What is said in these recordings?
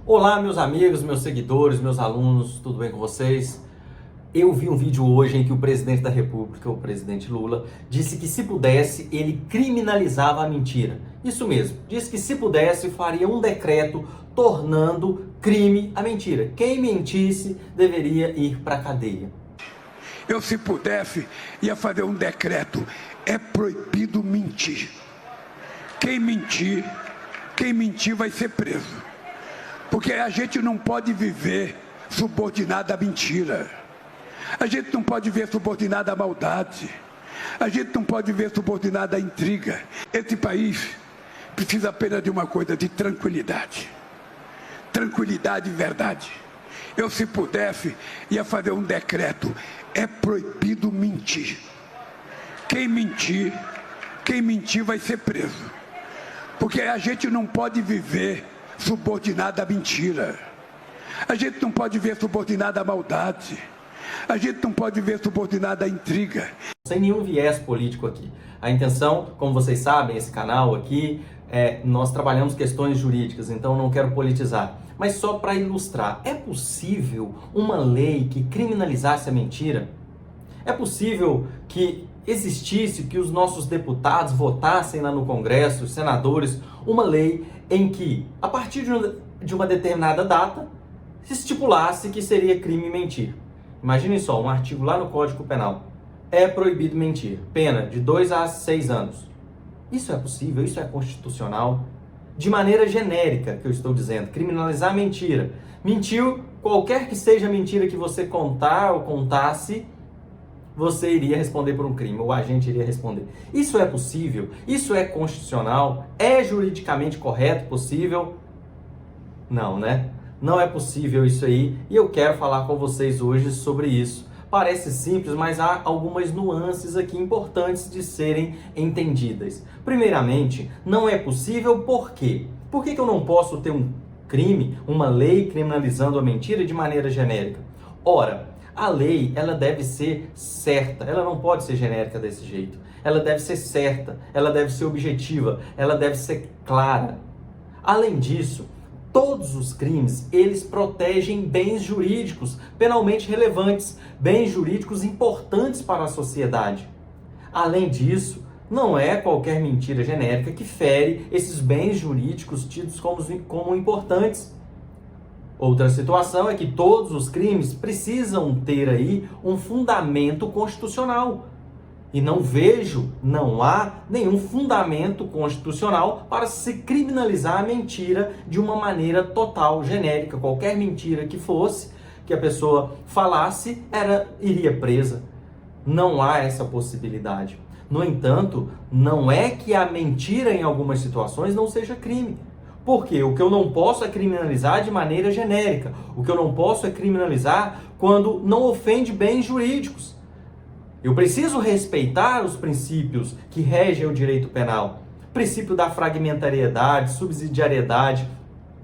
Olá, meus amigos, meus seguidores, meus alunos, tudo bem com vocês? Eu vi um vídeo hoje em que o presidente da República, o presidente Lula, disse que se pudesse, ele criminalizava a mentira. Isso mesmo, disse que se pudesse, faria um decreto tornando crime a mentira. Quem mentisse deveria ir para a cadeia. Eu, se pudesse, ia fazer um decreto. É proibido mentir. Quem mentir vai ser preso. Porque a gente não pode viver subordinado à mentira. A gente não pode viver subordinado à maldade. A gente não pode viver subordinado à intriga. Esse país precisa apenas de uma coisa, de tranquilidade. Tranquilidade e verdade. Eu, se pudesse, ia fazer um decreto. É proibido mentir. Quem mentir vai ser preso. Porque a gente não pode viver subordinado à mentira. A gente não pode viver subordinado à maldade. A gente não pode viver subordinado à intriga. Sem nenhum viés político aqui. A intenção, como vocês sabem, esse canal aqui, nós trabalhamos questões jurídicas, então não quero politizar. Mas só para ilustrar, é possível uma lei que criminalizasse a mentira? É possível que existisse, que os nossos deputados votassem lá no Congresso, os senadores, uma lei em que, a partir de uma determinada data, se estipulasse que seria crime mentir? Imaginem só, um artigo lá no Código Penal. É proibido mentir. Pena de 2 a 6 anos. Isso é possível? Isso é constitucional? De maneira genérica, que eu estou dizendo, criminalizar a mentira. Mentiu, qualquer que seja a mentira que você contar ou contasse, você iria responder por um crime, o agente iria responder. Isso é possível? Isso é constitucional? É juridicamente correto, possível? Não, né? Não é possível isso aí, e eu quero falar com vocês hoje sobre isso. Parece simples, mas há algumas nuances aqui importantes de serem entendidas. Primeiramente, não é possível por quê? Por que eu não posso ter um crime, uma lei criminalizando a mentira de maneira genérica? Ora, a lei, ela deve ser certa, ela não pode ser genérica desse jeito. Ela deve ser certa, ela deve ser objetiva, ela deve ser clara. Além disso, todos os crimes, eles protegem bens jurídicos penalmente relevantes, bens jurídicos importantes para a sociedade. Além disso, não é qualquer mentira genérica que fere esses bens jurídicos tidos como importantes. Outra situação é que todos os crimes precisam ter aí um fundamento constitucional. E não há nenhum fundamento constitucional para se criminalizar a mentira de uma maneira total, genérica. Qualquer mentira que fosse, que a pessoa falasse, iria presa. Não há essa possibilidade. No entanto, não é que a mentira em algumas situações não seja crime. Porque o que eu não posso é criminalizar de maneira genérica. O que eu não posso é criminalizar quando não ofende bens jurídicos. Eu preciso respeitar os princípios que regem o direito penal. O princípio da fragmentariedade, subsidiariedade,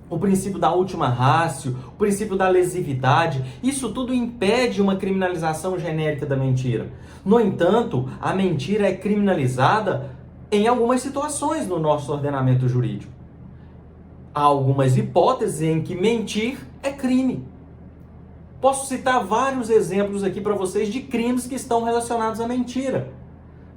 o princípio da ultima ratio, o princípio da lesividade. Isso tudo impede uma criminalização genérica da mentira. No entanto, a mentira é criminalizada em algumas situações no nosso ordenamento jurídico. Há algumas hipóteses em que mentir é crime. Posso citar vários exemplos aqui para vocês de crimes que estão relacionados à mentira.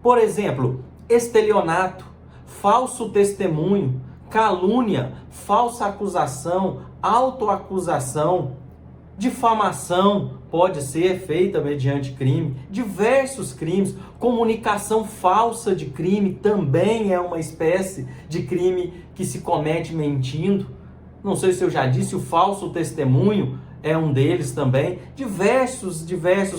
Por exemplo, estelionato, falso testemunho, calúnia, falsa acusação, autoacusação, difamação pode ser feita mediante crime, diversos crimes, comunicação falsa de crime também é uma espécie de crime que se comete mentindo. Não sei se eu já disse, o falso testemunho é um deles também. Diversos,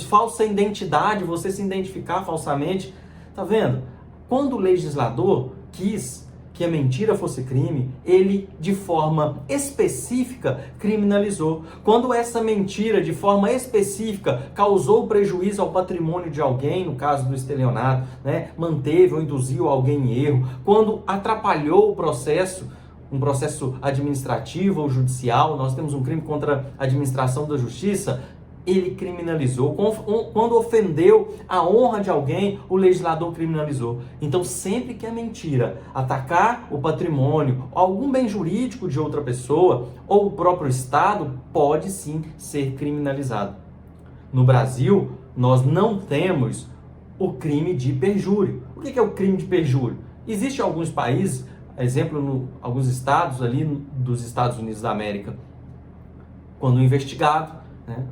falsa identidade, você se identificar falsamente. Tá vendo? Quando o legislador quis que a mentira fosse crime, ele de forma específica criminalizou. Quando essa mentira de forma específica causou prejuízo ao patrimônio de alguém, no caso do estelionato, manteve ou induziu alguém em erro, quando atrapalhou o processo, um processo administrativo ou judicial, nós temos um crime contra a administração da justiça, ele criminalizou. Quando ofendeu a honra de alguém, o legislador criminalizou. Então, sempre que a mentira atacar o patrimônio, algum bem jurídico de outra pessoa ou o próprio Estado, pode sim ser criminalizado. No Brasil, nós não temos o crime de perjúrio. O que é o crime de perjúrio? Existe em alguns países, exemplo, em alguns estados ali dos Estados Unidos da América, quando o investigado, né,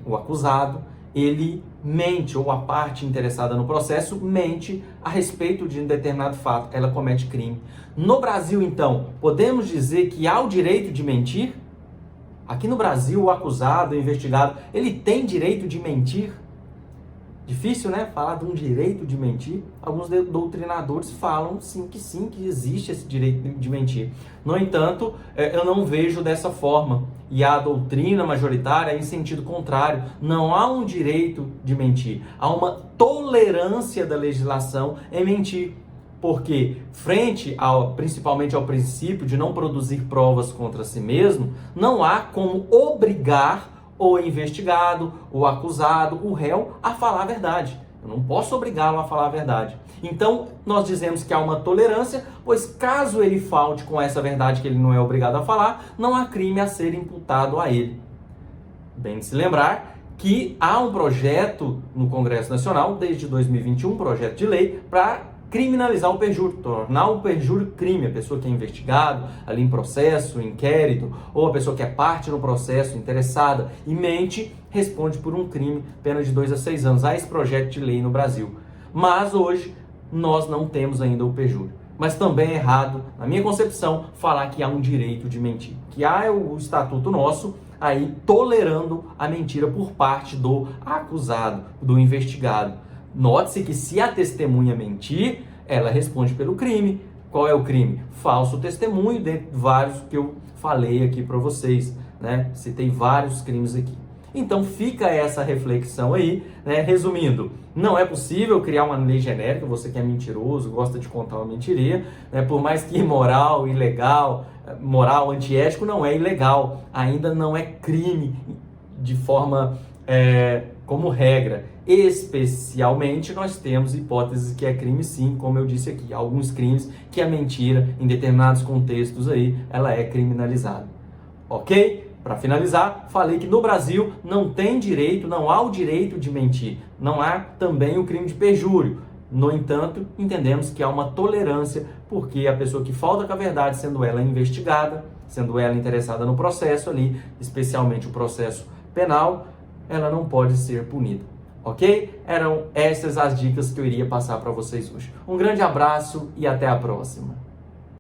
o acusado, ele mente, ou a parte interessada no processo mente a respeito de um determinado fato, ela comete crime. No Brasil, então, podemos dizer que há o direito de mentir? Aqui no Brasil, o acusado, o investigado, ele tem direito de mentir? Difícil, né? Falar de um direito de mentir. Alguns doutrinadores falam sim, que existe esse direito de mentir. No entanto, eu não vejo dessa forma. E a doutrina majoritária é em sentido contrário. Não há um direito de mentir. Há uma tolerância da legislação em mentir. Porque, principalmente ao princípio de não produzir provas contra si mesmo, não há como obrigar o investigado, o acusado, o réu a falar a verdade. Eu não posso obrigá-lo a falar a verdade. Então, nós dizemos que há uma tolerância, pois caso ele falte com essa verdade que ele não é obrigado a falar, não há crime a ser imputado a ele. Bem de se lembrar que há um projeto no Congresso Nacional, desde 2021, um projeto de lei para criminalizar o perjúrio, tornar o perjúrio crime. A pessoa que é investigado, ali em processo, inquérito, ou a pessoa que é parte no processo, interessada e mente, responde por um crime, pena de 2 a 6 anos. Há esse projeto de lei no Brasil. Mas hoje nós não temos ainda o perjúrio. Mas também é errado, na minha concepção, falar que há um direito de mentir. Que há o estatuto nosso aí tolerando a mentira por parte do acusado, do investigado. Note-se que se a testemunha mentir, ela responde pelo crime. Qual é o crime? Falso testemunho, dentre vários que eu falei aqui para vocês, né? Citei vários crimes aqui. Então fica essa reflexão aí, né? Resumindo, não é possível criar uma lei genérica, você que é mentiroso, gosta de contar uma mentirinha, né? Por mais que imoral, ilegal, moral, antiético, não é ilegal, ainda não é crime de forma como regra. Especialmente nós temos hipóteses que é crime sim, como eu disse aqui, alguns crimes que a mentira em determinados contextos aí, ela é criminalizada. Ok? Para finalizar, falei que no Brasil não tem direito, não há o direito de mentir, não há também o crime de perjúrio. No entanto, entendemos que há uma tolerância, porque a pessoa que falta com a verdade, sendo ela investigada, sendo ela interessada no processo ali, especialmente o processo penal, ela não pode ser punida. Ok? Eram essas as dicas que eu iria passar para vocês hoje. Um grande abraço e até a próxima.